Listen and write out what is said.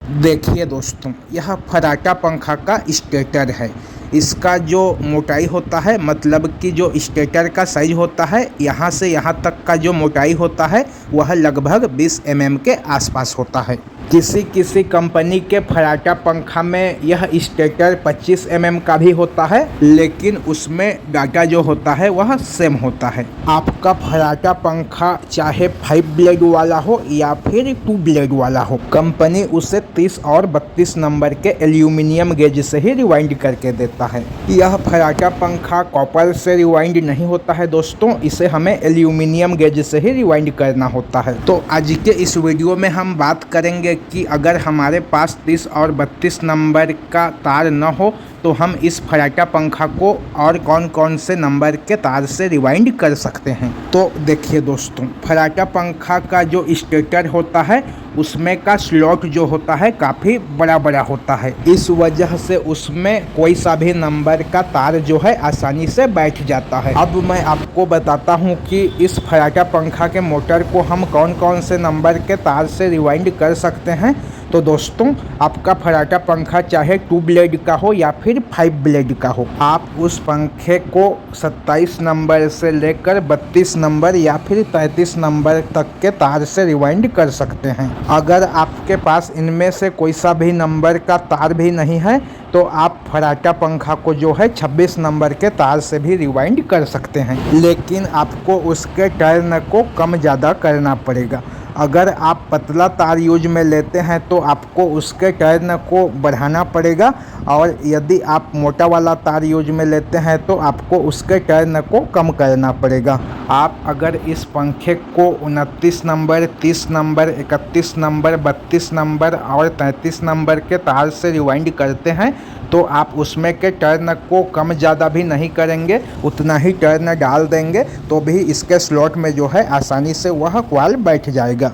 देखिए दोस्तों, यह फर्राटा पंखा का स्टेटर है। इसका जो मोटाई होता है, मतलब कि जो स्टेटर का साइज होता है, यहाँ से यहाँ तक का जो मोटाई होता है वह लगभग 20 mm के आसपास होता है। किसी किसी कंपनी के फर्राटा पंखा में यह स्टेटर 25 mm का भी होता है, लेकिन उसमें डाटा जो होता है वह सेम होता है। आपका फर्राटा पंखा चाहे 5 ब्लेड वाला हो या फिर 2 ब्लेड वाला हो, कंपनी उसे 30 और 32 नंबर के एल्यूमिनियम गेज से ही रिवाइंड करके देता है। यह फर्राटा पंखा कॉपर से रिवाइंड नहीं होता है दोस्तों, इसे हमें एल्यूमिनियम गेज से ही रिवाइंड करना होता है। तो आज के इस वीडियो में हम बात करेंगे कि अगर हमारे पास 30 और 32 नंबर का तार न हो तो हम इस फर्राटा पंखा को और कौन कौन से नंबर के तार से रिवाइंड कर सकते हैं। तो देखिए दोस्तों, फर्राटा पंखा का जो स्टेटर होता है उसमें का स्लॉट जो होता है काफ़ी बड़ा बड़ा होता है। इस वजह से उसमें कोई सा भी नंबर का तार जो है आसानी से बैठ जाता है। अब मैं आपको बताता हूं कि इस फर्राटा पंखा के मोटर को हम कौन कौन से नंबर के तार से रिवाइंड कर सकते हैं। तो दोस्तों, आपका फर्राटा पंखा चाहे 2 ब्लेड का हो या फिर 5 ब्लेड का हो, आप उस पंखे को 27 नंबर से लेकर 32 नंबर या फिर 33 नंबर तक के तार से रिवाइंड कर सकते हैं। अगर आपके पास इनमें से कोई सा भी नंबर का तार भी नहीं है तो आप फर्राटा पंखा को जो है 26 नंबर के तार से भी रिवाइंड कर सकते हैं, लेकिन आपको उसके टर्न को कम ज़्यादा करना पड़ेगा। अगर आप पतला तार यूज में लेते हैं तो आपको उसके टर्न को बढ़ाना पड़ेगा, और यदि आप मोटा वाला तार यूज में लेते हैं तो आपको उसके टर्न को कम करना पड़ेगा। आप अगर इस पंखे को 29 नंबर, 30 नंबर, 31 नंबर, 32 नंबर और 33 नंबर के तार से रिवाइंड करते हैं तो आप उसमें के टर्न को कम ज़्यादा भी नहीं करेंगे, उतना ही टर्न डाल देंगे तो भी इसके स्लॉट में जो है आसानी से वह क्वाल बैठ जाएगा।